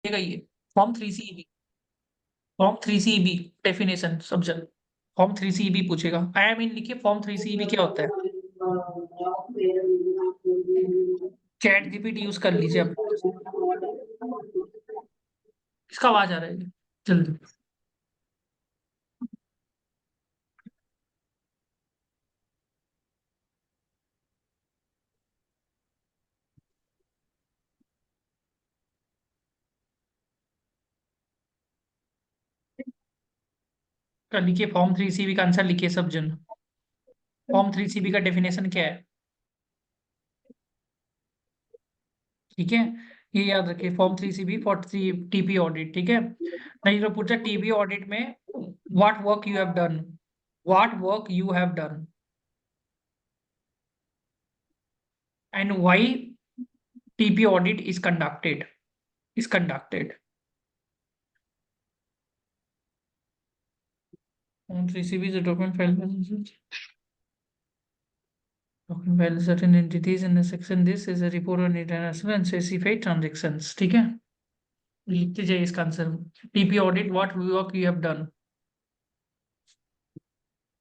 ये form 3 CEB, form 3 CEB definition subject, form 3 CEB पूछेगा। I mean लिखिए form 3 CEB क्या होता है। चैट जीपीटी यूज कर लीजिए आप। इसका आवाज आ रहा है जल्दी। कर लिखिए फॉर्म 3 CEB का आंसर लिखिए सब जन। फॉर्म 3 CEB का डेफिनेशन क्या है, ठीक है। ये याद रखिए form 3 CEB for TP audit, ठीक है। नहीं तो पूछा टीपी ऑडिट में what work you have done, what work you have done and why TP audit is conducted. Form 3 CEB is a document file certain entities in a section. This is a report on international and specified transactions, ठीक है। लिखते जाइए इसका answer. TP audit what work you have done.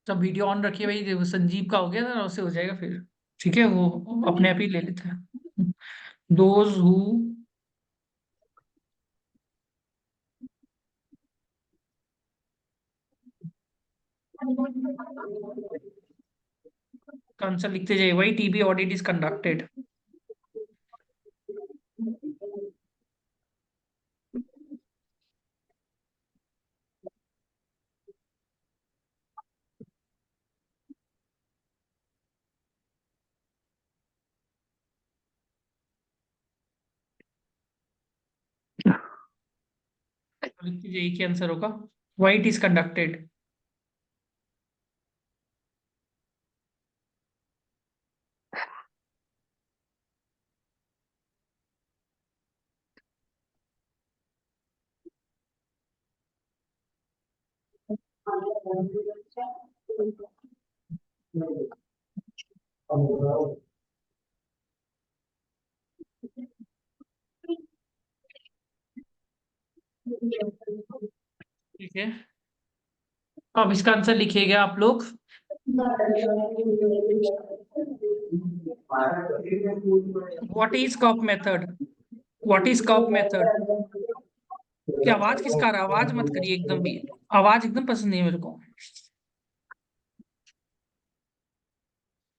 तब video on रखिए भाई, देखो संजीव का हो गया था, उससे हो जाएगा फिर, ठीक है। वो अपने आप ही ले लेता है। दोज हु आंसर लिखते जाइए, वही टीबी ऑडिट इज कंडक्टेड। लिखते जाइए क्या आंसर होगा, वाई इट इज कंडक्टेड। ठीक है, अब इसका आंसर लिखिएगा आप लोग। What is cup method, what is cup method. क्या आवाज किसका आ रहा है, आवाज मत करिए एकदम भी, आवाज एकदम पसंद नहीं है मेरे को।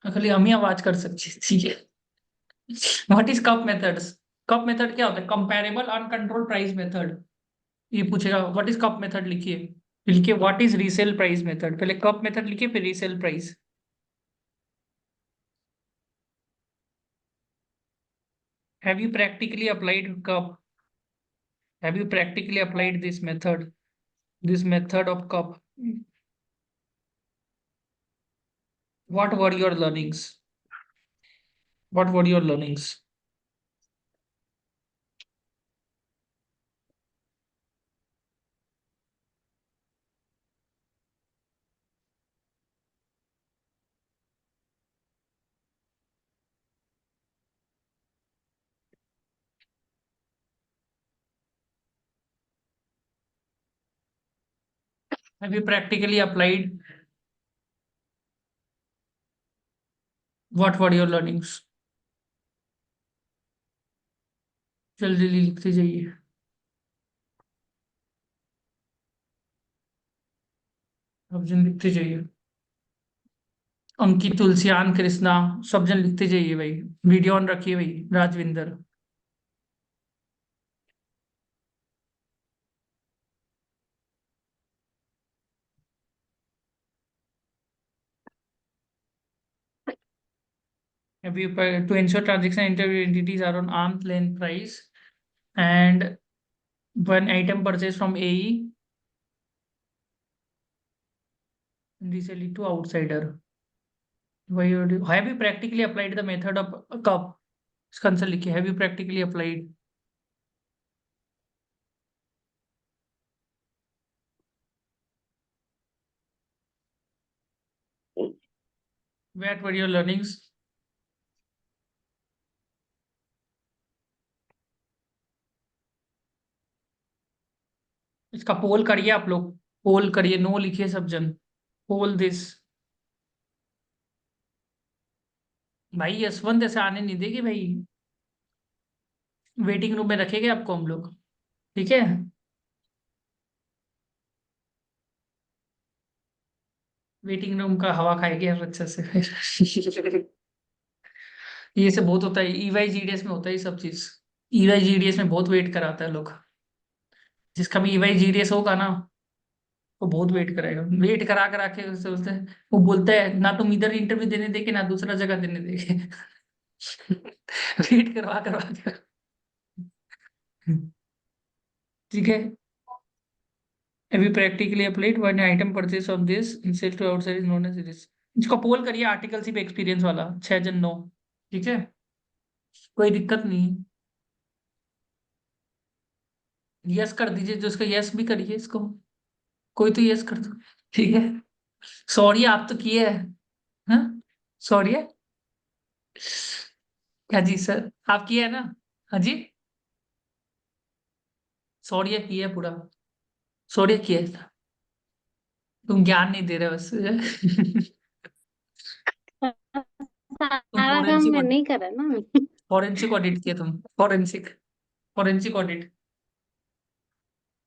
खाली हम ही आवाज कर सकते हैं, ठीक है। What is cup methods, cup method क्या होता है, कंपेरेबल अनकंट्रोल प्राइस मेथड। ये पूछेगा व्हाट इज कप मेथड, लिखिए। लिखिए what is resale price method, पहले कप मेथड लिखिए फिर resale price. Have you practically applied cup, have you practically applied this method of cup, what were your learnings, what were your learnings. Have you practically applied, what were your learnings. जल्दी जल्दी लिखते जाइए, अब जन लिखते जाइए। अंकित, तुलसियान, कृष्णा, सब जन लिखते जाइए भाई। वीडियो ऑन रखिए भाई, Rajvinder. Have you to ensure transaction interview entities are on arm's length price and one item purchased from AE resell it to outsider. Why have you practically applied the method of a cup? इसका answer लिखिए, have you practically applied, what were your learnings? इसका पोल करिए आप लोग, पोल करिए, no लिखिए सब जन, पोल दिस। भाई यशवंत ऐसे आने नहीं देगी भाई, वेटिंग रूम में रखेंगे आपको हम लोग, ठीक है। वेटिंग रूम का हवा खाएंगे हम अच्छे से फिर ये सब बहुत होता है, ईवाई जीडीएस में होता है ये सब चीज। ईवाई जीडीएस में बहुत वेट कराता है लोग। जिसका भी ईवाई जीडीएस होगा ना, वो बहुत वेट कराएगा, वेट करा करा के उससे उससे वो बोलता है ना तुम इधर इंटरव्यू देने देके ना दूसरा जगह देने देके वेट करवा करवा के। ठीक है। Have you practically applied one item purchase of this in sale to outside is known as this? इसको पोल करिए आर्टिकल सिर्फ एक्सपीरियंस वाला, 6 जन 9। ठीक है, कोई दिक्कत नहीं। यस कर दीजिए, जो इसका यस भी करिए इसको, कोई तो यस कर दो। ठीक है। सॉरी आप तो किए है। हाँ, सॉरी है। हाँ जी सर, आप किए है ना। हाँ जी, सॉरी है किए है पूरा, सॉरी किए है। तुम ज्ञान नहीं दे रहे बस तुम सारा काम फोरेंसिक, मैंने ही करा ना। फॉरेंसिक ऑडिट किया तुम, forensic, forensic audit,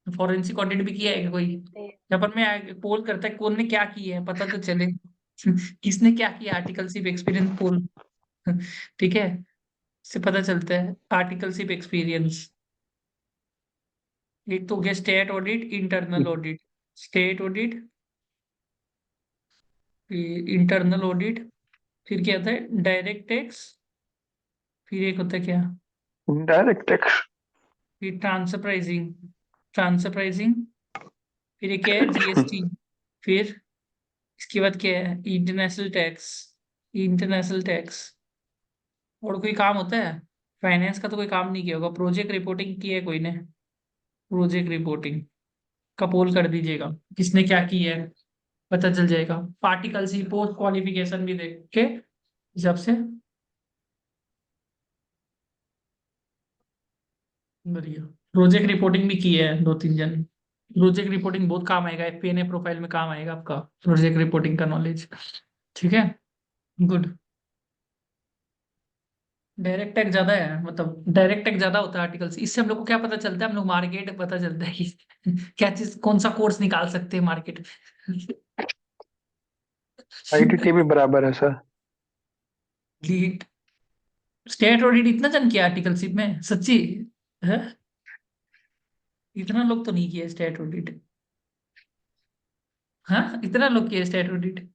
forensic audit भी किया है क्या कोई। जब मैं पोल करता है कौन ने क्या किया है पता तो चले किसने क्या किया, आर्टिकल सिर्फ एक्सपीरियंस पोल ठीक है, इससे पता चलता है आर्टिकल सिर्फ एक्सपीरियंस। एक तो हो गया state audit, internal audit, state audit, internal audit, फिर क्या होता है डायरेक्ट टैक्स, फिर एक होता है क्या, डायरेक्ट टैक्स। फिर ट्रांसफर प्राइसिंग, ट्रांसफर प्राइसिंग, फिर एक क्या है जीएसटी, फिर इसके बाद क्या है इंटरनेशनल टैक्स, इंटरनेशनल टैक्स। और कोई काम होता है, फाइनेंस का तो कोई काम नहीं किया होगा, प्रोजेक्ट रिपोर्टिंग की है कोई ने, प्रोजेक्ट रिपोर्टिंग का पोल कर दीजिएगा, किसने क्या की है पता चल जाएगा। पार्टिकल सी पोस्ट क्वालिफिकेशन भी देख के हिसाब से बढ़िया। प्रोजेक्ट रिपोर्टिंग भी की है 2 3 जन, प्रोजेक्ट रिपोर्टिंग बहुत काम आएगा, एफपीएनए प्रोफाइल में काम आएगा आपका प्रोजेक्ट रिपोर्टिंग का नॉलेज। ठीक है, गुड। डायरेक्ट टैग ज्यादा है, मतलब डायरेक्ट टैग ज्यादा होता है आर्टिकल्स, इससे हम लोग को क्या पता चलता है, हम लोग मार्केट पता चलता है कि क्या चीज कौन सा कोर्स निकाल सकते हैं मार्केट आईटीटी भी बराबर है सर। लीड, स्टेट ऑडिट इतना जन किया आर्टिकलशिप में सच्ची है, इतना लोग तो नहीं किया स्टेट ऑडिट। हाँ, इतना लोग किया state audit,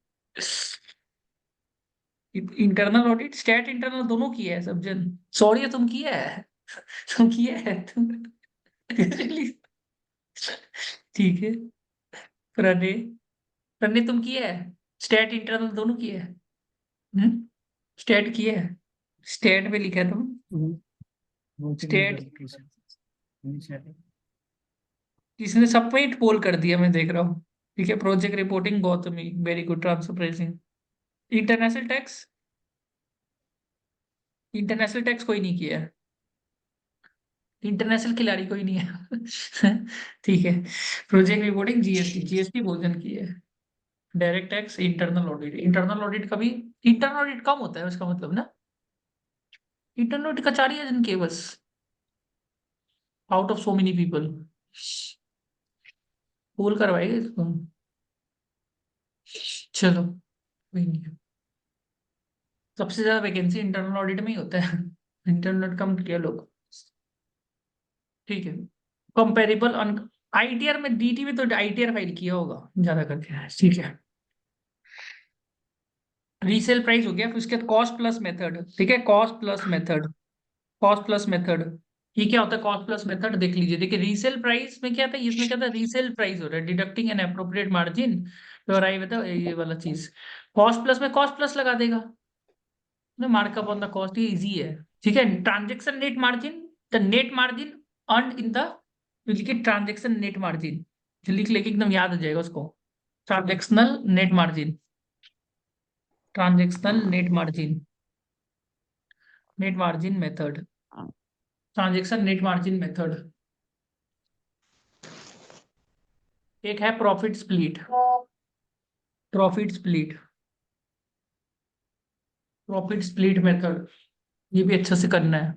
internal audit state internal दोनों किया है सब जन। सॉरी तुम किया है तुम किया है तुम ठीक है। प्रणय, प्रणय तुम किया है, स्टेट इंटरनल दोनों किया है। स्टेट किया है, स्टेट में लिखा है तुम, स्टेट, इसने सबमिट पोल कर दिया मैं देख रहा हूँ। ठीक है, project reporting Gautami very good, transfer pricing, international tax, international tax कोई नहीं किया है, इंटरनेशनल खिलाड़ी कोई नहीं है ठीक है, प्रोजेक्ट रिपोर्टिंग जीएसटी, जीएसटी भोजन की है, direct tax, internal audit, internal audit का भी, इंटरनल ऑडिट कम होता है उसका मतलब ना, इंटरनल ऑडिट का 4 ही जन के बस, out of so many people, poll करवाएगा इसको। चलो कोई नहीं, सबसे ज्यादा वैकेंसी इंटरनल ऑडिट में ही होता है इंटरनल कम किया लोग। ठीक है, कंपेरेबल आईटीआर में, डीटी में तो आईटीआर फाइल किया होगा ज्यादा करके। ठीक है, रीसेल प्राइस हो गया, फिर उसके बाद कॉस्ट प्लस मेथड। ठीक है, cost plus method, cost plus method, ये क्या होता है कॉस्ट प्लस मेथड देख लीजिए। देखिए रीसेल प्राइस में क्या था, इसमें क्या था रीसेल प्राइस हो रहा है डिडक्टिंग एन अप्रोप्रिएट मार्जिन तो अराइव एट ये वाला चीज। कॉस्ट प्लस में कॉस्ट प्लस लगा देगा, मार्कअप ऑन द कॉस्ट, ये इजी है। ठीक है, transaction net margin, the net margin earn in the, transaction net margin, जो लिख लेके एकदम याद आ जाएगा उसको, transactional net margin, transactional net margin, net margin method, transaction net margin method. एक है profit split. Profit split, profit split method, ये भी अच्छे से करना है।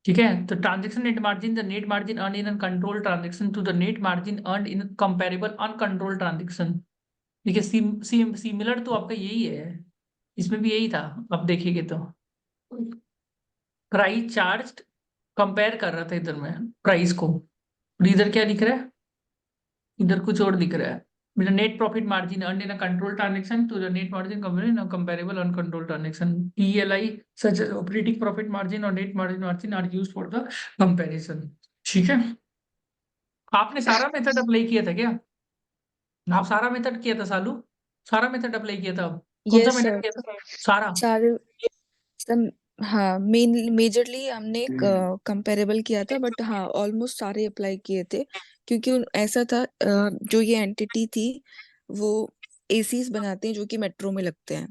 ठीक है, तो transaction net margin, the net margin earn in control transaction to the net margin earn in comparable uncontrol transaction. देखिए सिमिलर तो आपका यही है, इसमें भी यही था। अब देखिएगा तो प्राइस चार्ज कंपेयर कर रहा था इधर में प्राइस को, और इधर क्या लिख रहा है, इधर कुछ और दिख रहा है। मेरा net profit margin earn in control transaction to the net margin comparable uncontrol transaction, PLI such operating profit margin और net margin margin are used for the comparison. ठीक है, आपने सारा मेथड अप्लाई किया था क्या? आप सारा मेथड किया था सालू? सारा मेथड अप्लाई किया था? कौन सा यस मेथड सर, किया था सारा? सारे सब। हाँ, मेजरली हमने कंपेरेबल किया था, बट हाँ ऑलमोस्ट सारे अप्लाई किए थे, क्योंकि ऐसा था जो ये एंटिटी थी वो एसीज बनाते हैं जो कि मेट्रो में लगते हैं।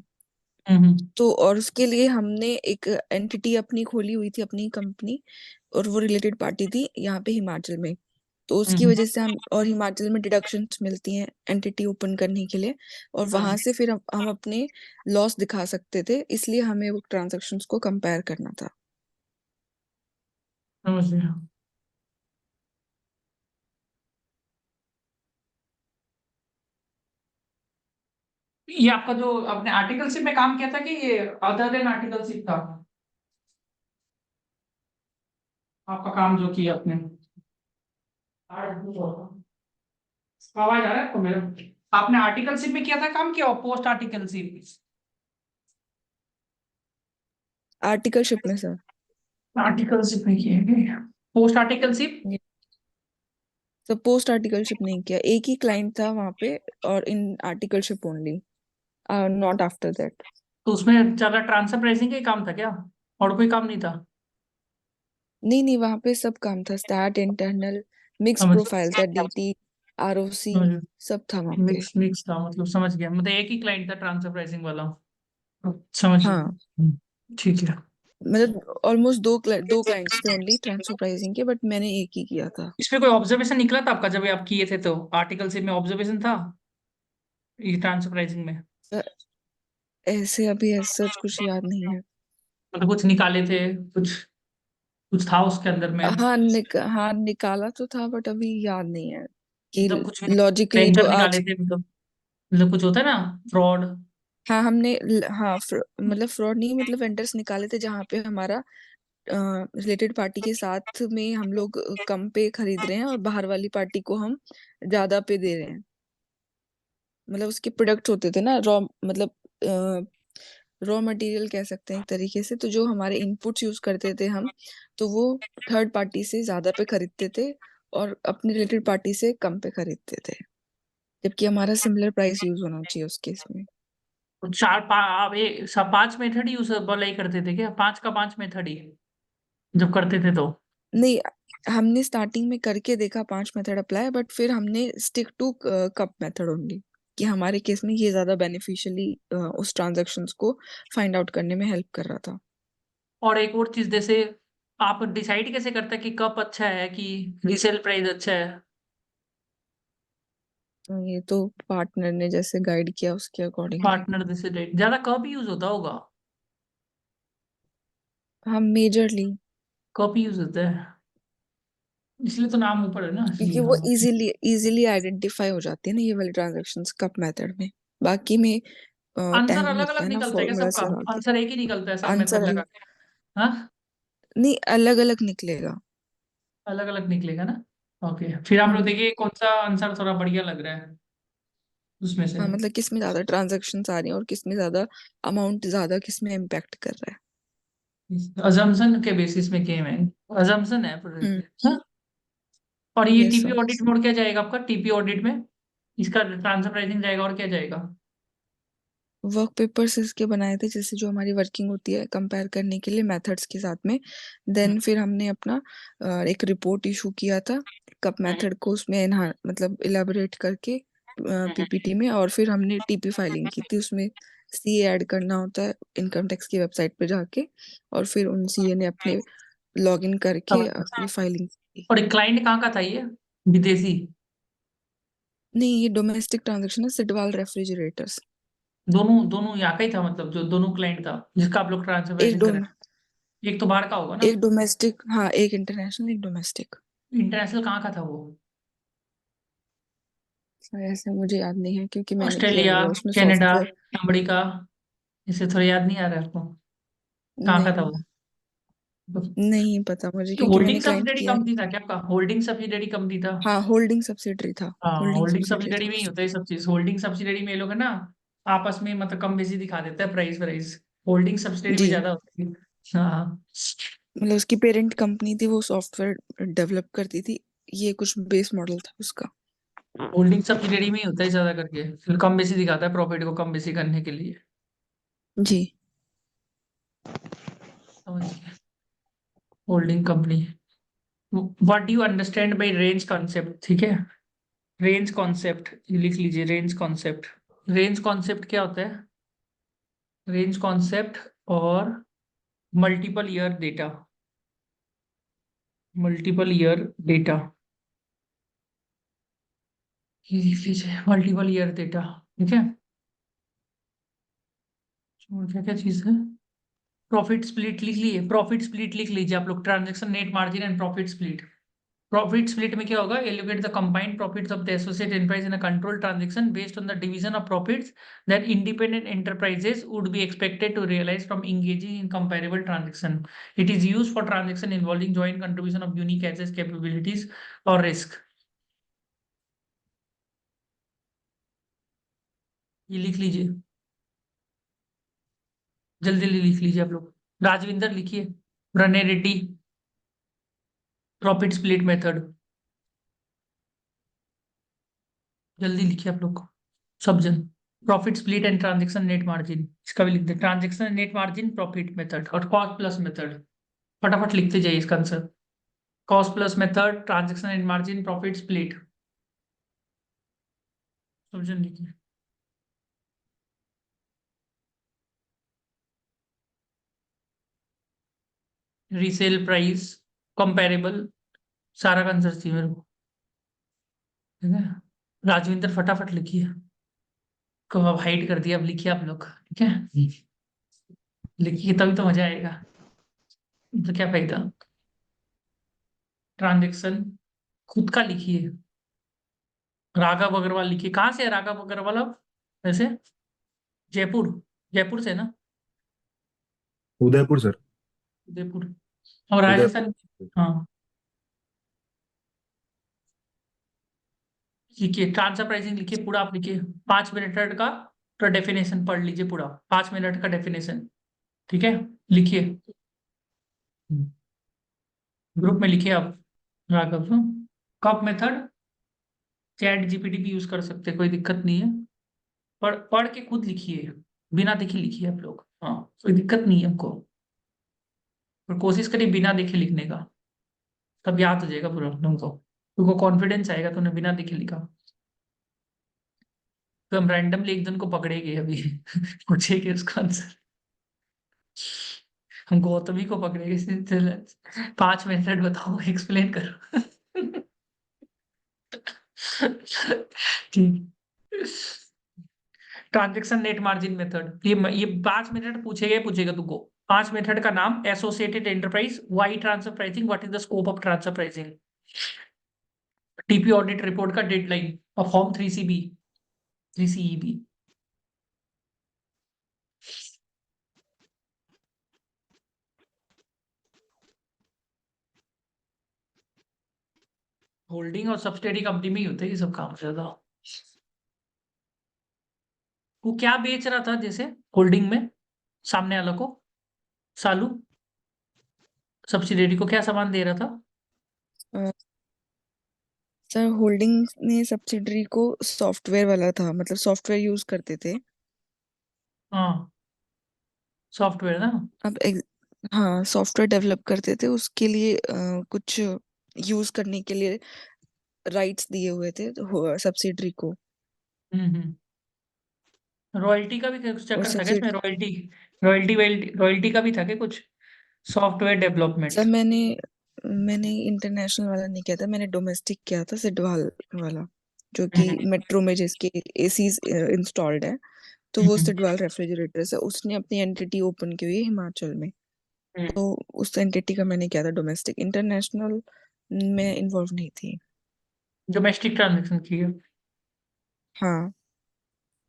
हम्म। तो और उसके लिए हमने एक एंटिटी अपनी खोली हुई थी, अपनी कंपनी, और वो रिलेटेड पार्टी थी यहाँ पे हिमाचल में। तो उसकी हम्म। वजह से हम, और हिमाचल में डिडक्शंस मिलती हैं एंटिटी ओपन करने के लिए, और वहां से फिर हम अपने लॉस दिखा सकते थे, इसलिए हमें वो ट्रांजैक्शंस को कंपेयर करना था। समझ गया। ये आपका जो आपने आर्टिकलशिप में काम किया था कि ये अदर देन आर्टिकलशिप था आपका काम जो किया आपने? आवाज आ रहा है आपको मेरा? आपने आर्टिकलशिप में किया था काम, किया पोस्ट आर्टिकलशिप? आर्टिकलशिप में सर। आर्टिकलशिप में किया, पोस्ट आर्टिकलशिप? तो पोस्ट आर्टिकलशिप नहीं किया, एक ही क्लाइंट था वहां पे, और in articleship only, not after that. तो उसमें ज्यादा ट्रांसफर प्राइसिंग का ही काम था क्या, और कोई काम नहीं था? नहीं नहीं, वहां पे सब काम था, स्टैट, इंटरनल, मिक्स समझ प्रोफाइल था, डीटी, आरओसी, समझ सब था वहां पे। मिक्स मिक्स था, मतलब समझ गया, मतलब एक ही क्लाइंट था ट्रांसफर प्राइसिंग वाला। समझ गया। हाँ, ठीक है। मतलब ऑलमोस्ट दो क्लाइंट्स थे ओनली ट्रांसफर प्राइसिंग के, बट मैंने एक ही किया था। इसमें कोई ऑब्जर्वेशन निकला था आपका जब ये आप किए थे, तो आर्टिकलशिप में ऑब्जर्वेशन था ये ट्रांसफर प्राइसिंग में? अ, ऐसे अभी सच कुछ याद नहीं है। मतलब कुछ निकाले थे, कुछ कुछ था उसके अंदर में? हाँ निकाला तो था, बट अभी याद नहीं है कि मतलब कुछ लॉजिकली जो बैंकर आज। निकाले थे, मतलब कुछ होता है ना, फ्रॉड? हाँ हाँ, मतलब फ्रॉड नहीं, मतलब वेंडर्स निकाले थे जहाँ पे हमारा रिलेटेड पार्टी के साथ में हम लोग कम पे खरीद रहे हैं, और बाहर वाली पार्टी को हम ज्यादा पे दे रहे हैं। मतलब उसके प्रोडक्ट्स होते थे ना, मतलब रॉ मटेरियल कह सकते हैं एक तरीके से, तो जो हमारे इनपुट्स यूज करते थे हम, तो वो थर्ड पार्टी से ज्यादा पे खरीदते थे, और अपने रिलेटेड पार्टी से कम पे खरीदते थे, जबकि हमारा सिमिलर प्राइस यूज होना चाहिए उस केस में। आप ये सब 5 मेथड ही यूज अप्लाई करते थे क्या? 5 का 5 मेथड ही जब करते थे तो? नहीं, हमने स्टार्टिंग में करके देखा 5 मेथड अप्लाई, बट फिर हमने stick to CUP method only, कि हमारे केस में ये ज्यादा बेनिफिशियली उस ट्रांजैक्शंस को फाइंड आउट करने में हेल्प कर रहा था। और एक और चीज, जैसे आप डिसाइड कैसे करते हैं कि कप अच्छा है कि रीसेल प्राइस अच्छा है? तो ये तो पार्टनर ने जैसे गाइड किया उसके अकॉर्डिंगली। पार्टनर डिसाइड, ज्यादा कप यूज होता होगा? हम मेजरली, कप यूज होता है, इसलिए तो नाम ऊपर है ना, इसलिए। क्योंकि वो हाँ, इजीली इजीली आइडेंटिफाई हो जाती है ना ये वाली ट्रांजैक्शंस कप मेथड में। बाकी में आंसर टाइम अलग लगता अलग है ना निकलता है क्या फॉर्मूला सबका? से आगे। आंसर एक ही निकलता है सब मेथड आंसर लगा के? हाँ, नहीं, अलग अलग निकलेगा। अलग अलग निकलेगा ना? ओके, फिर आप लोग हम्म। देखिए कौन सा आंसर थोड़ा बढ़िया लग रहा है उसमें से। हाँ, मतलब किस में ज्यादा ट्रांजैक्शंस आ रही हैं, और किस में ज्यादा अमाउंट, ज्यादा किस में इम्पैक्ट कर रहा है। अजम्पशन के बेसिस में गेम है, अजम्पशन है पूरे हम्म। पे। हाँ? और ये yes TP sir. Audit mode क्या जाएगा आपका, टीपी ऑडिट में इसका ट्रांसफर प्राइसिंग जाएगा, और क्या जाएगा? वर्क पेपर्स इसके बनाए थे, जैसे जो हमारी वर्किंग होती है कंपेयर करने के लिए मेथड्स के साथ में। देन फिर हमने अपना एक रिपोर्ट इशू किया था कप मेथड को, उसमें मतलब इलेबोरेट करके पीपीटी में, और फिर हमने टीपी फाइलिंग की थी उसमें। सीए ऐड करना होता है इनकम टैक्स की वेबसाइट पे जाके, और फिर उन सीए ने अपने लॉगिन करके अपनी फाइलिंग की। और एक क्लाइंट कहाँ का था ये, विदेशी? नहीं, ये डोमेस्टिक ट्रांजैक्शन है, सिडवाल रेफ्रिजरेटर्स। दोनों दोनों यहाँ का ही था, मतलब जो दोनों क्लाइंट था जिसका आप लोग ट्रांसफर एक प्राइसिंग कर डोम रहे थे, एक तो बाहर का होगा ना। एक डोमेस्टिक, हाँ, एक इंटरनेशनल, एक डोमेस्टिक। इंटरनेशनल कहाँ का था वो? ऐसा मुझे याद नहीं है क्योंकि मैंने किया ऑस्ट्रेलिया, हुआ है उसमें कनाडा, सॉफ्टवेयर। अमेरिका, इसे थोड़ा याद नहीं आ रहा है आपको? कहाँ का था नहीं, वो? नहीं पता मुझे क्योंकि होल्डिंग मैंने क्लाइंट सब्सिडरी किया है। कंपनी था क्या आपका? होल्डिंग सब्सिडरी कंपनी था? हाँ, होल्डिंग सब्सिडरी था। हाँ, होल्डिंग होल्डिंग सब्सिडरी सब्सिडरी था। में ही होता है ये सब चीज। होल्डिंग सब्सिडरी में ये लोग है ना, आपस में मतलब कम बेसी दिखा देता है प्राइस प्राइस। होल्डिंग सब्सिडरी में जी, ज्यादा होती है। हाँ। मतलब उसकी पेरेंट कंपनी थी, वो सॉफ्टवेयर डेवलप करती थी। ये कुछ बेस मॉडल था उसका। होल्डिंग सब्सिडरी में ही होता है ज्यादा करके, फिर कम बेसी दिखाता है प्रॉफिट को कम बेसी करने के लिए। जी। समझ गया। Holding company. What do you understand by range concept? ठीक है, रेंज कॉन्सेप्ट लिख लीजिए। रेंज कॉन्सेप्ट, रेंज कॉन्सेप्ट क्या होता है? रेंज कॉन्सेप्ट और multiple year data, multiple year data, ये लिख लीजिए मल्टीपल ईयर डेटा। ठीक है, और क्या क्या चीज है? प्रॉफिट स्प्लिट लिख लिए, प्रॉफिट स्प्लिट लिख लीजिए आप लोग। Transaction net margin and profit split. Profit split में क्या होगा? Allocate the combined profits of the associate enterprise in a control transaction based on the division of profits that independent enterprises would be expected to realize from engaging in comparable transaction. It is used for transaction involving joint contribution of unique assets, capabilities or risk. ये लिख लीजिए, जल्दी जल्दी लिख लीजिए आप लोग। राजविंदर लिखिए, रने रेड्डी, प्रॉफिट स्प्लिट मेथड, जल्दी लिखिए आप लोग सब जन। Profit split and transaction net margin, इसका भी लिख दे। Transaction net margin, profit method और कॉस्ट प्लस मेथड। फटाफट लिखते जाइए इसका आंसर। Cost plus method, transaction net margin, profit split, सब जन लिखिए। रीसेल प्राइस, कंपेरेबल, सारा का आंसर चाहिए मेरे को। ठीक है, राजविंदर फटाफट लिखिए। को अब हाइड कर दिया, अब लिखिए आप लोग। ठीक है, लिखिए तभी तो मजा आएगा, तो क्या फायदा। ट्रांजैक्शन खुद का लिखिए। राघव अग्रवाल लिखिए। कहाँ से है राघव अग्रवाल आप वैसे? जयपुर, जयपुर से ना? उदयपुर सर। उदयपुर और उदयपुर। राजस्थान। हाँ, लिखिए ट्रांसफर प्राइसिंग लिखिए पूरा आप लिखिए। 5 मिनट का तो डेफिनेशन पढ़ लीजिए पूरा, 5 मिनट का डेफिनेशन। ठीक है, लिखिए ग्रुप में लिखिए आप। Raghav, cup method, chat GPT भी यूज कर सकते हैं, कोई दिक्कत नहीं है। पढ़ पढ़ के खुद लिखिए, बिना देखे लिखिए आप लोग। हाँ, कोई दिक्कत नहीं है हमको, पर कोशिश करिए बिना देखे लिखने का, तब याद हो जाएगा पूरा तुमको। तुमको कॉन्फिडेंस आएगा, तुमने बिना देखे लिखा। तो हम रैंडमली एक जन को पकड़ेंगे अभी पूछेंगे उसका आंसर। हम गौतमी को पकड़ेंगे, 5 मिनट बताओ, एक्सप्लेन करो। ठीक। ट्रांजेक्शन नेट मार्जिन मेथड, ये 5 मिनट पूछेगा पूछेगा तुमको। 5 मिनट का नाम, associated enterprise, why transfer pricing, what is the scope of transfer pricing, TP audit report का डेडलाइन और फॉर्म 3CB, 3CEB। होल्डिंग और सब्सिडरी कंपनी में ही होता है ये सब काम ज्यादा। वो क्या बेच रहा था जैसे होल्डिंग में सामने वाला को? सालू सब्सिडरी को क्या सामान दे रहा था? अ, सर, होल्डिंग ने सब्सिडरी को सॉफ्टवेयर वाला था, मतलब सॉफ्टवेयर यूज करते थे। हाँ, सॉफ्टवेयर ना। अब हाँ, सॉफ्टवेयर डेवलप करते थे, उसके लिए कुछ यूज करने के लिए राइट्स दिए हुए थे तो सब्सिडरी को। हम्म। रॉयल्टी का भी कुछ और चक्कर था क्या इसमें? सब्सिडी रॉयल्टी, रॉयल्टी रॉयल्टी का भी था क्या कुछ? Software development. सर, मैंने इंटरनेशनल वाला नहीं किया था, मैंने डोमेस्टिक किया था, सिडवाल वाला। जो कि मेट्रो में जिसके एसीज इंस्टॉल्ड है, तो वो सिडवाल रेफ्रिजरेटर्स है, उसने अपनी एंटिटी ओपन की हुई है हिमाचल में। तो उस एंटिटी का मैंने किया था डोमेस्टिक, इंटरनेशनल में इन्वॉल्व नहीं थी। डोमेस्टिक ट्रांजेक्शन की है। हाँ,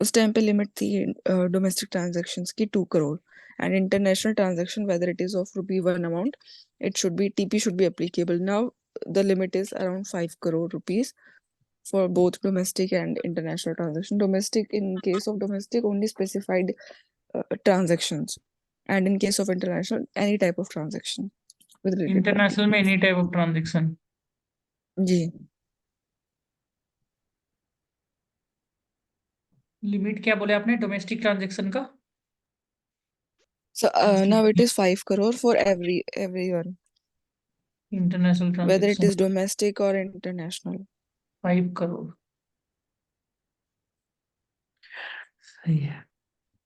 उस टाइम पे लिमिट थी डोमेस्टिक ट्रांजैक्शंस की 2 crore, and international transaction whether it is of rupee one amount, it should be TP should be applicable. Now the limit is around 5 crore rupees for both domestic and international transaction. Domestic, in case of domestic, only specified transactions, and in case of international, any type of transaction with related party. International में any type of transaction. जी। Limit क्या बोले आपने domestic transaction का? So now it is 5 crore for everyone, international whether it transaction is domestic or international. 5 crore. सही है।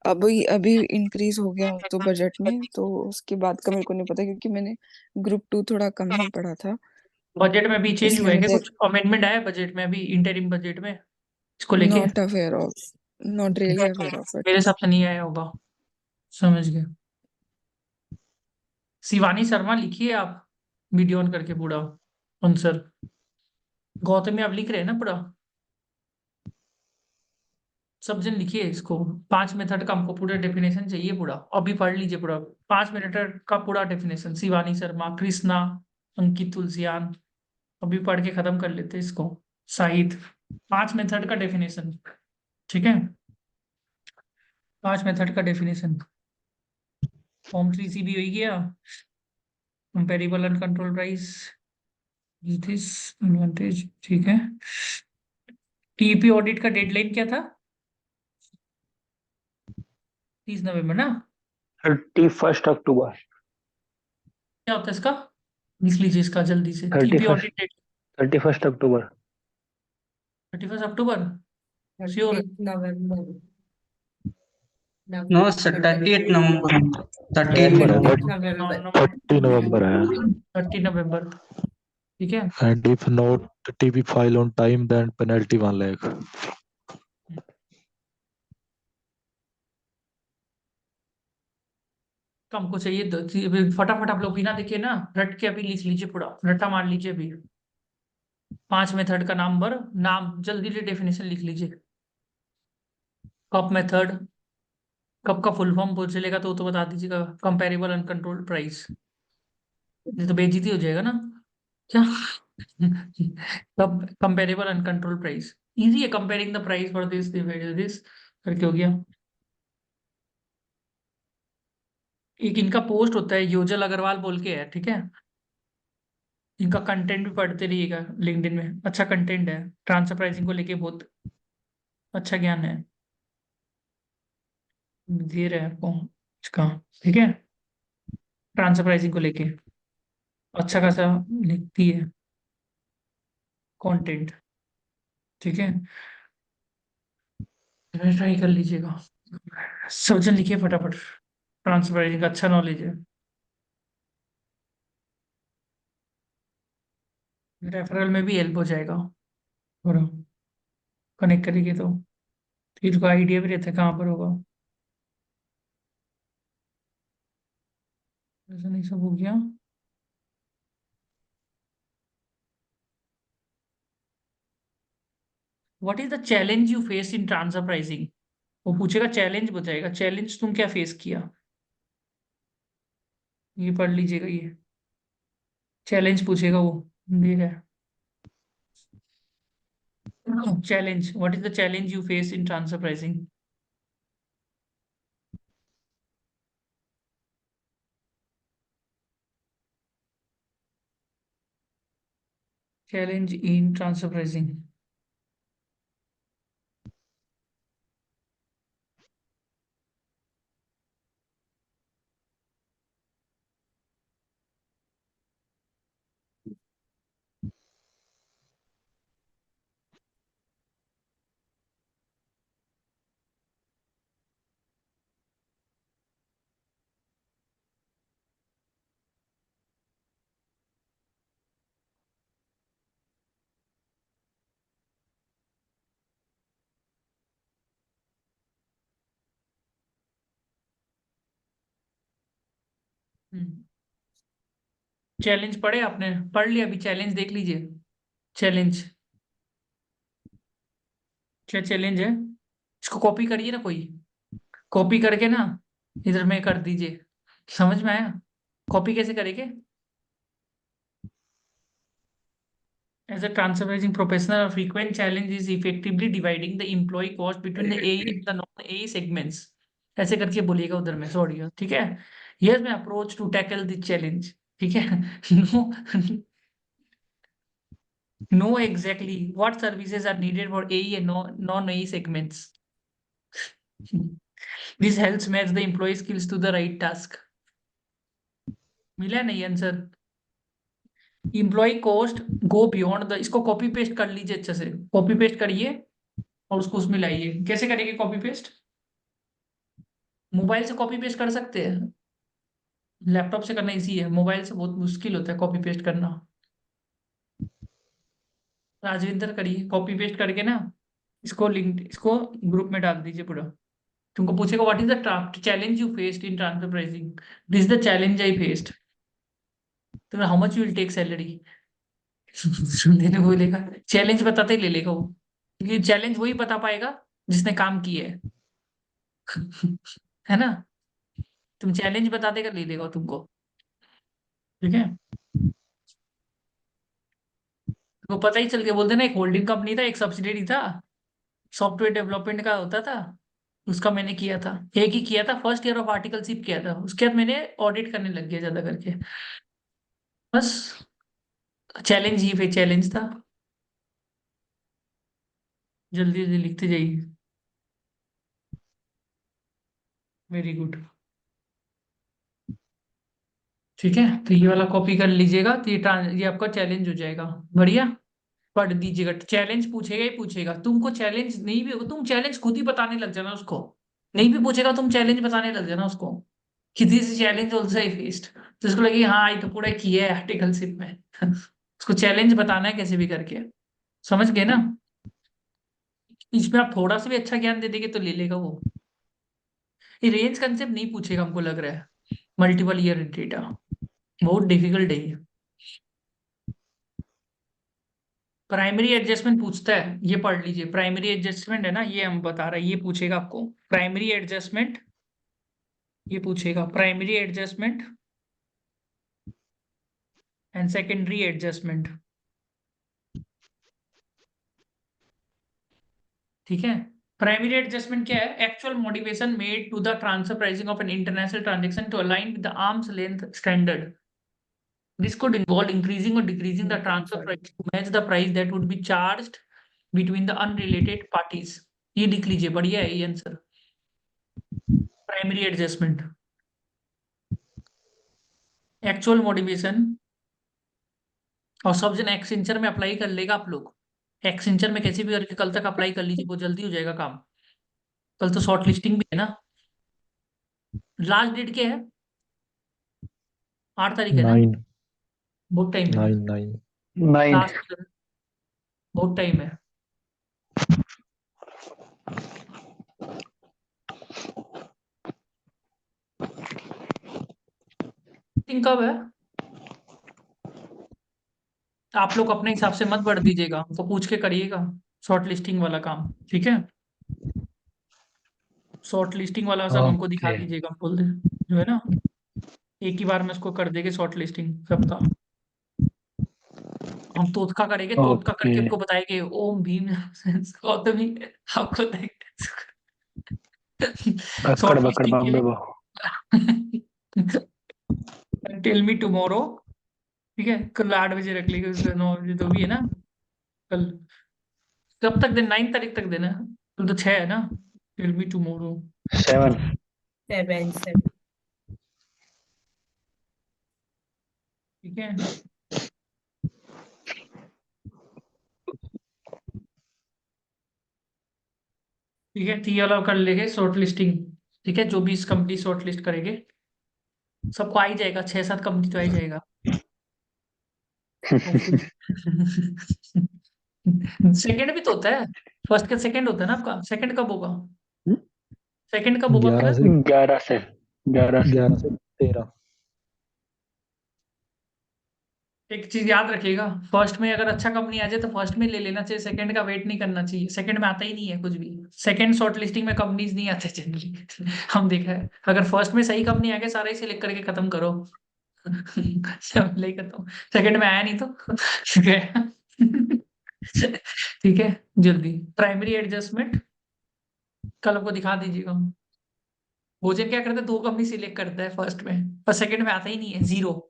अभी अभी इंक्रीज हो गया तो बजट में, तो उसके बाद का मेरे को नहीं पता, क्योंकि मैंने ग्रुप 2 थोड़ा कम ही पढ़ा था, बजट में भी चेंज हुआ इसलिए है क्या? मुझे कुछ अमेंडमेंट आया बजट में अभी, इंटरिम बजट में इसको लेके? Not aware of, not really aware of मेरे इट। हिसाब से नहीं आया होगा। समझ गए। शिवानी शर्मा लिखिए आप, वीडियो ऑन करके पूरा आंसर। गौतमी आप लिख रहे हैं ना पूरा? सब जन लिखिए इसको। 5 मेथड का हमको पूरा डेफिनेशन चाहिए पूरा, अभी पढ़ लीजिए पूरा। 5 मेथड का पूरा डेफिनेशन, शिवानी शर्मा, कृष्णा, अंकित तुलसियान। अभी पढ़ के खत्म कर लेते हैं इसको। शाहिद, 5 मेथड का डेफिनेशन। ठीक है, 5 मेथड का डेफिनेशन। फॉर्म 3 भी हो ही गया। Comparable uncontrol price, disadvantage. ठीक है, टीपी ऑडिट का डेडलाइन क्या था? 30 नवंबर ना? 31 अक्टूबर। क्या होता है इसका? लिख लीजिए इसका जल्दी से, thirty TP first audit date. 31 अक्टूबर। 31 अक्टूबर श्योर? नो सर, 30 नवंबर। नवंबर है, 30 नवंबर है। 30 नवंबर। ठीक है। And if not TP file on time, then penalty 1 lakh. तो हमको चाहिए अभी फटाफट आप लोग बिना देखे ना रट के अभी लिख लीजिए पूरा, रट्टा मार लीजिए अभी। 5 मेथड का नाम नाम जल्दी से डेफिनेशन लिख लीजिए। कप मेथड, कप का फुल फॉर्म पूछ चलेगा तो बता दीजिएगा। कंपेरेबल अनकंट्रोल्ड प्राइस, ये तो बेइज्जती हो जाएगा ना क्या? कब कंपेरेबल अनकंट्रोल्ड प्राइस, इजी है। Comparing the price for this करके हो गया। एक इनका पोस्ट होता है, योजल अग्रवाल बोल के है, ठीक है। इनका कंटेंट भी पढ़ते रहिएगा, लिंक्डइन में अच्छा कंटेंट है। ट्रांसफर प्राइसिंग को लेके बहुत अच्छा ज्ञान है, दे रहे हैं आपको इसका। ठीक है, ट्रांसफर प्राइसिंग को लेके अच्छा खासा लिखती है कंटेंट। ठीक है, ट्राई कर लीजिएगा। सब जन लिखिए फटाफट, ट्रांसफर प्राइसिंग का अच्छा नॉलेज है। रेफरल में भी हेल्प हो जाएगा और कनेक्ट करेंगे तो फिर को आइडिया भी रहता है कहाँ पर होगा। ऐसा नहीं, सब हो गया। What is the challenge you face in transfer pricing? वो पूछेगा, चैलेंज बताएगा, चैलेंज तुम क्या फेस किया, ये पढ़ लीजिएगा। ये चैलेंज पूछेगा वो, ठीक है। Challenge, what is the challenge you face in transfer pricing? Challenge in transfer pricing. Challenge पढ़े आपने? पढ़ लिया अभी? चैलेंज देख लीजिए। चैलेंज, क्या चैलेंज है? इसको कॉपी करिए ना कोई, कॉपी करके ना इधर में कर दीजिए। समझ में आया? कॉपी कैसे करेंगे? As a transfer pricing professional, a frequent challenge is effectively dividing the employee cost between the AE and the non-AE segments. ऐसे करके बोलिएगा उधर में, सॉरी, ठीक है? Here's my approach to tackle this challenge. ठीक है? Know exactly what services are needed for AE and non-AE segments. This helps match the employee skills to the right task. मिला नहीं answer? Employ cost go beyond the, इसको copy paste कर लीजिए, अच्छे से copy paste करिए और उसको उसमें लाइए। कैसे करेंगे कॉपी पेस्ट? मोबाइल से कॉपी पेस्ट कर सकते हैं, लैपटॉप से करना इजी है, मोबाइल से बहुत मुश्किल होता है कॉपी पेस्ट करना। राजविंदर करिए, कॉपी पेस्ट करके ना इसको लिंक, इसको ग्रुप में डाल दीजिए पूरा। तुमको पूछेगा what is the challenge you faced in transfer pricing, this is the challenge I faced, तो how much you will take salary. सुनने ने बोलेगा, चैलेंज बताते ही ले लेगा वो, क्योंकि चैलेंज वही बता पाएगा जिसने काम किया है। है ना? तुम चैलेंज बता देगा, ले लेगा तुमको। ठीक है? तो पता ही चल के बोलते ना, एक होल्डिंग कंपनी था, एक सब्सिडियरी था, सॉफ्टवेयर डेवलपमेंट का होता था, उसका मैंने किया था, एक ही किया था, फर्स्ट ईयर ऑफ आर्टिकलशिप किया था, उसके बाद मैंने ऑडिट करने लग गया ज्यादा करके। बस चैलेंज ही पे चैलेंज था। जल्दी जल्दी लिखते जाइए। Very good. ठीक है, तो ये वाला कॉपी कर लीजिएगा, तो ये आपका चैलेंज हो जाएगा। बढ़िया, पढ़ दीजिएगा। चैलेंज पूछेगा ही पूछेगा, तुमको चैलेंज नहीं भी होगा, तुम चैलेंज खुद ही बताने लग जाना उसको। नहीं भी पूछेगा, तुम चैलेंज बताने लग जाना उसको कि this challenge also I faced, तो उसको लगे हाँ ये तो पूरा किया है आर्टिकलशिप में। उसको चैलेंज बताना है कैसे भी करके। समझ गए ना? इसमें आप थोड़ा सा भी अच्छा ज्ञान दे देंगे तो ले लेगा वो। ये रेंज कंसेप्ट नहीं पूछेगा हमको लग रहा है, मल्टीपल ईयर डेटा बहुत डिफिकल्ट है ये। प्राइमरी एडजस्टमेंट पूछता है, ये पढ़ लीजिए। प्राइमरी एडजस्टमेंट है ना, ये हम बता रहे हैं, ये पूछेगा आपको प्राइमरी एडजस्टमेंट, ये पूछेगा primary adjustment and secondary adjustment. ठीक है? प्राइमरी एडजस्टमेंट क्या है? Actual modification made to the transfer pricing of an international transaction to align with the arm's length standard. This could involve increasing or decreasing the transfer price to match the price that would be charged between the unrelated parties. ये लिख लीजिए, बढ़िया है ये answer. Primary adjustment, actual modification, और सब जन Accenture में अप्लाई कर लेगा आप लोग। एक्सेंचर में कैसे भी करके कल तक अप्लाई कर लीजिए, बहुत जल्दी हो जाएगा काम। कल तो शॉर्ट लिस्टिंग भी है ना। लास्ट डेट क्या है? 8 तारीख है ना? 9 बहुत टाइम है। 9 9 लास्ट, बहुत टाइम है। कब है? आप लोग अपने हिसाब से मत बढ़ दीजिएगा, हमको पूछ के करिएगा शॉर्ट लिस्टिंग वाला काम। ठीक है? शॉर्ट लिस्टिंग वाला सब हमको दिखा ओके दीजिएगा, हम बोल दे जो है ना, एक ही बार में उसको कर देंगे शॉर्ट लिस्टिंग सबका। हम तोतका करेंगे, तोतका ओके करके हमको बताएंगे ओम भीम गौतमी, आपको अक्कड़ शॉर्ट बक्कड़ लिस्टिंग के बम्बे लिए। बो टेल मी टुमारो। ठीक है, कल 8 बजे रख लीजिए, 9 बजे तो भी है ना कल। कब तक देना? 9 तारीख तक देना है, कल तो 6 है ना। Tell me tomorrow. 7 7 ठीक है? ठीक है, तो ये वाला कर लेंगे शॉर्ट लिस्टिंग। ठीक है, जो भी इस कंपनी शॉर्ट लिस्ट करेंगे सबको आ ही जाएगा, 6-7 कंपनी तो आ ही जाएगा। सेकंड भी तो होता है, फर्स्ट का सेकंड होता है ना आपका। सेकंड कब होगा? सेकंड कब होगा 11 आपका? से 11 से 11 से 11 से 13 एक चीज याद रखिएगा, फर्स्ट में अगर अच्छा कंपनी आ जाए तो फर्स्ट में ले लेना चाहिए, सेकंड का वेट नहीं करना चाहिए, सेकंड में आता ही नहीं है कुछ भी, सेकंड शॉर्ट लिस्टिंग में कंपनीज नहीं आते जनरली हम देखा है। अगर फर्स्ट में सही कंपनी आ गया सारा ही सिलेक्ट करके खत्म करो सब ले खत्म, सेकंड में आया नहीं तो गया। ठीक है, जल्दी प्राइमरी एडजस्टमेंट कल आपको दिखा दीजिएगा। भोजन क्या करता है, दो कंपनी सिलेक्ट करता है फर्स्ट में, पर सेकंड में आता ही नहीं है, जीरो।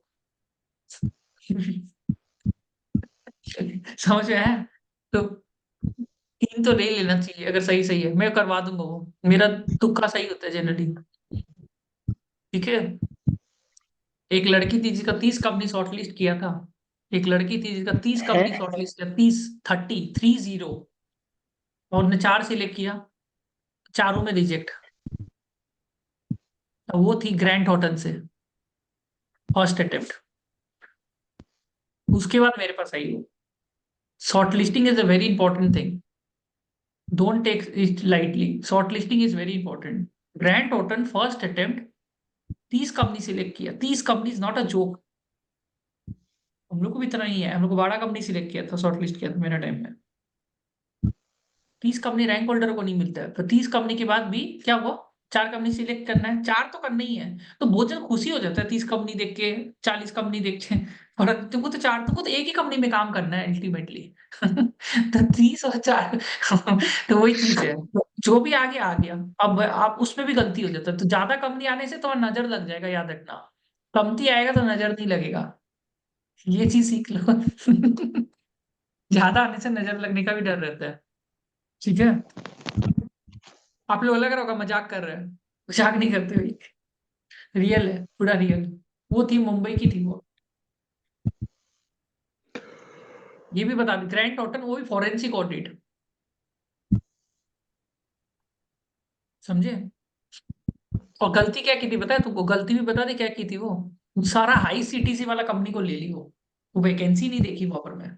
समझ में आया? तो तीन तो ले लेना चाहिए अगर सही सही है, मैं करवा दूंगा वो, मेरा तुक्का सही होता है जनरली। ठीक है, एक लड़की थी जिसका 30 कंपनी शॉर्टलिस्ट किया था, एक लड़की थी जिसका 30 कंपनी शॉर्टलिस्ट किया, 30 और उन्हें 4 सिलेक्ट किया, चारों में रिजेक्ट। वो थी ग्रैंड हॉटन से, फर्स्ट अटेम्प्ट। उसके बाद मेरे पास आई वो। Short listing is a very important thing, don't take it lightly, short listing is very important. Grant हॉटन फर्स्ट अटेम्प्ट 30 कंपनी सिलेक्ट किया, 30 company is not a joke. हम लोग को भी इतना नहीं है, हम लोग को 12 कंपनी सिलेक्ट किया था, शॉर्ट लिस्ट किया था मेरा टाइम में। 30 कंपनी रैंक होल्डर को नहीं मिलता है, तो 30 कंपनी के बाद भी क्या हुआ, 4 कंपनी सिलेक्ट करना है, 4 तो करना ही है। तो बहुत ज्यादा खुशी हो जाता है 30 कंपनी देख के, 40 कंपनी देख के, और तुमको तो एक ही कंपनी में काम करना है अल्टीमेटली। तो 30 और 4 तो वही चीज है, जो भी आगे आ गया। अब आप उसमें भी गलती हो जाता है, तो ज्यादा कंपनी आने से तो नजर लग जाएगा, याद रखना। कमती आएगा तो नजर नहीं लगेगा, ये चीज सीख लो। ज्यादा आने से नजर लगने का भी डर रहता है। ठीक है, आप लोग लग रहा होगा मजाक कर रहे हैं, मजाक नहीं करते हुए, रियल है, पूरा रियल। वो थी मुंबई की थी वो। ये भी बता दी, ग्रैंड टोटल वो भी फॉरेंसिक ऑडिट, समझे? और गलती क्या की थी पता है तुमको, गलती भी बता दी क्या की थी वो, सारा हाई सीटीसी वाला कंपनी को ले ली वो वैकेंसी नहीं देखी वहां पर। मैं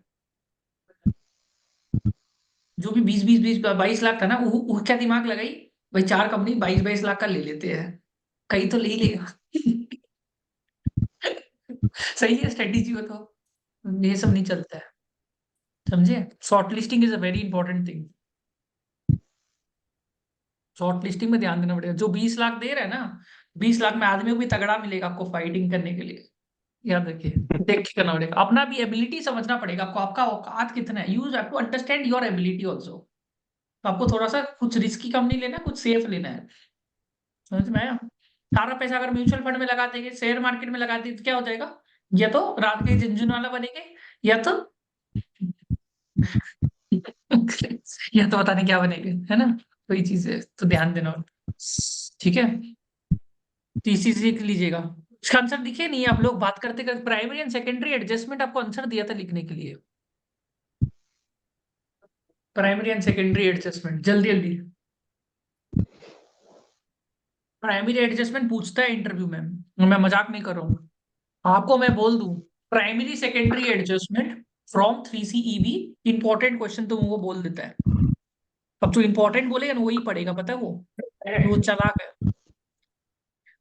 जो भी 20-22 था ना, वो क्या दिमाग लगाई, भाई 4 कंपनी 22-22 लाख का ले लेते हैं, कहीं तो ले ही लेगा। सही है स्ट्रेटेजी, बताओ, ये सब नहीं चलता है, समझे? Short listing is a very important thing, short listing में ध्यान देना पड़ेगा। जो 20 लाख दे रहे हैं ना, 20 लाख में आदमी को भी तगड़ा मिलेगा आपको फाइटिंग करने के लिए, याद रखिए। देख के करना पड़ेगा, अपना भी एबिलिटी समझना पड़ेगा आपको, आपका औकात कितना है, you have to understand your ability also. तो आपको थोड़ा सा कुछ रिस्की कम नहीं लेना, कुछ सेफ लेना है, समझ में आया? सारा पैसा अगर म्यूचुअल फंड में लगा देंगे, शेयर मार्केट में लगा देंगे, तो क्या हो जाएगा, या तो रात के झुनझुन वाला बनेंगे, या तो या तो पता नहीं क्या बनेंगे, है ना? तो ये चीज है, तो ध्यान देना। ठीक है, तीसरी सीख लीजिएगा। इसका आंसर दिखे नहीं, आप लोग बात करते करते प्राइमरी एंड सेकेंडरी एडजस्टमेंट आपको आंसर दिया था लिखने के लिए, प्राइमरी एंड सेकेंडरी एडजस्टमेंट, जल्दी जल्दी। प्राइमरी एडजस्टमेंट पूछता है इंटरव्यू में, मैं मजाक नहीं कर रहा हूँ, आपको मैं बोल दूं, primary secondary adjustment from 3CEB, important question तो वो बोल देता है। अब जो इंपॉर्टेंट बोलेगा ना वही पढ़ेगा, पता है वो चालाक है।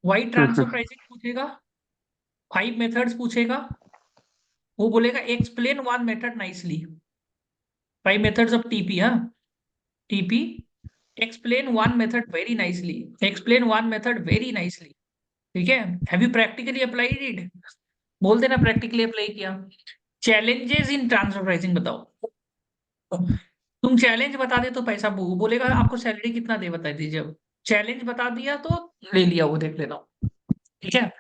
वाइड ट्रांसफर प्राइसिंग पूछेगा, 5 मेथड्स पूछेगा, वो बोलेगा explain one method nicely, 5 methods of TP, हाँ, TP, explain one method very nicely, explain one method very nicely. ठीक है, have you practically applied it, बोल देना प्रैक्टिकली अप्लाई किया। चैलेंजेस इन ट्रांसफर प्राइसिंग बताओ, तुम चैलेंज बता दे तो पैसा बोलेगा आपको सैलरी कितना दे बता दीजिए, अब चैलेंज बता दिया तो ले लिया, वो देख लेना। ठीक है,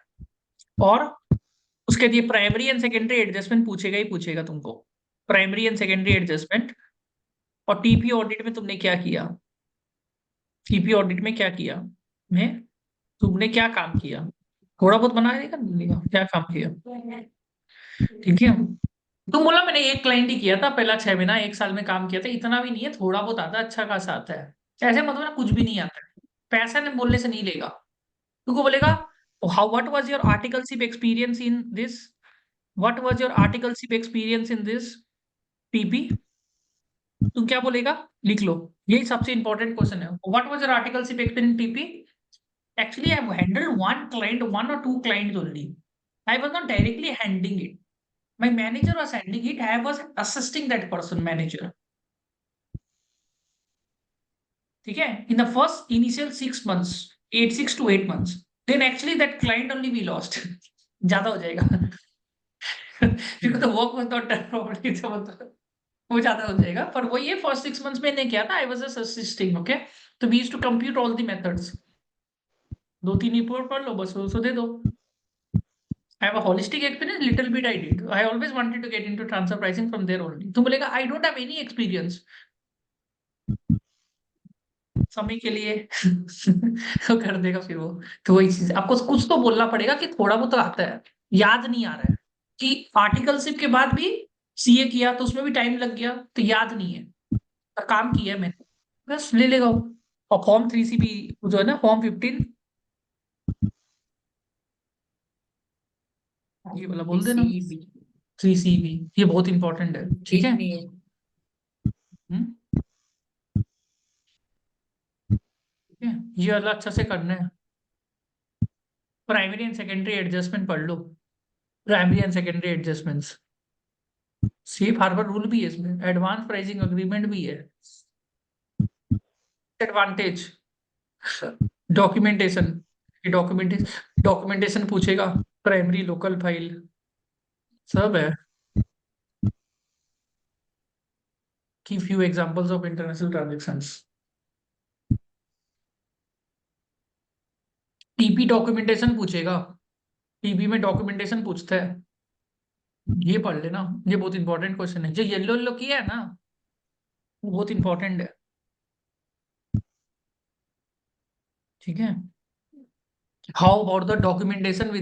और उसके लिए प्राइमरी एंड सेकेंडरी एडजस्टमेंट पूछेगा ही पूछेगा तुमको, प्राइमरी एंड सेकेंडरी एडजस्टमेंट। और टीपी ऑडिट में तुमने क्या किया, टीपी ऑडिट में क्या किया, में तुमने क्या काम किया, थोड़ा बहुत बना देगा, क्या काम किया। ठीक है, तुम बोला मैंने एक क्लाइंट ही किया था, पहला 6 महीना 1 साल में काम किया था, इतना भी नहीं है, थोड़ा बहुत आता है, अच्छा खासा आता है, ऐसे मतलब ना कुछ भी नहीं आता है। पैसा ने बोलने से नहीं लेगा, तुमको बोलेगा how what was your articleship experience in this, what was your articleship experience in this PP, तुम क्या बोलेगा, लिख लो, यही सबसे इंपॉर्टेंट क्वेश्चन है, what was your articleship experience in TP. Actually, I have handled one or two clients only. I was not directly handling it. My manager was handling it. I was assisting that person, manager. ठीक है? In the first initial 6 months, 6 to 8 months, then actually that client only we lost. ज्यादा हो जाएगा. Because the work was not done properly. तो वो ज्यादा हो जाएगा. पर वो ये first 6 months में नहीं किया था. I was just assisting. Okay? तो we used to compute all the methods. 2-3 report पढ़ लो बस उसको दे दो. I have a holistic experience, little bit I did. I always wanted to get into transfer pricing from there only. तुम बोलेगा I don't have any experience. समय के लिए तो कर देगा फिर वो. तो वही चीज आपको कुछ तो बोलना पड़ेगा कि थोड़ा बहुत तो आता है. याद नहीं आ रहा है कि आर्टिकलशिप के बाद भी सीए किया तो उसमें भी टाइम लग गया तो याद नहीं है. तो काम किया मैंने बस ले लेगा वो. और फॉर्म 3 भी जो है ना फॉर्म 15 ये वाला बोल देना. CEB. 3 भी ये बहुत इंपॉर्टेंट है. ठीक है. APA. हम्म? ठीक है, ये वाला अच्छा से करना है. प्राइमरी एंड सेकेंडरी एडजस्टमेंट पढ़ लो. Primary and secondary adjustments. Safe harbour rule भी है इसमें. एडवांस प्राइसिंग अग्रीमेंट भी है. Advantage documentation. डॉक्यूमेंटेशन पूछेगा. प्राइमरी लोकल फाइल सब है. की few examples of international transactions. TP documentation पूछेगा. टीपी में डॉक्यूमेंटेशन पूछता है. ये पढ़ लेना. ये बहुत इंपॉर्टेंट क्वेश्चन है. जो येलो येलो किया है ना वो बहुत इंपॉर्टेंट है. ठीक है. How about the documentation with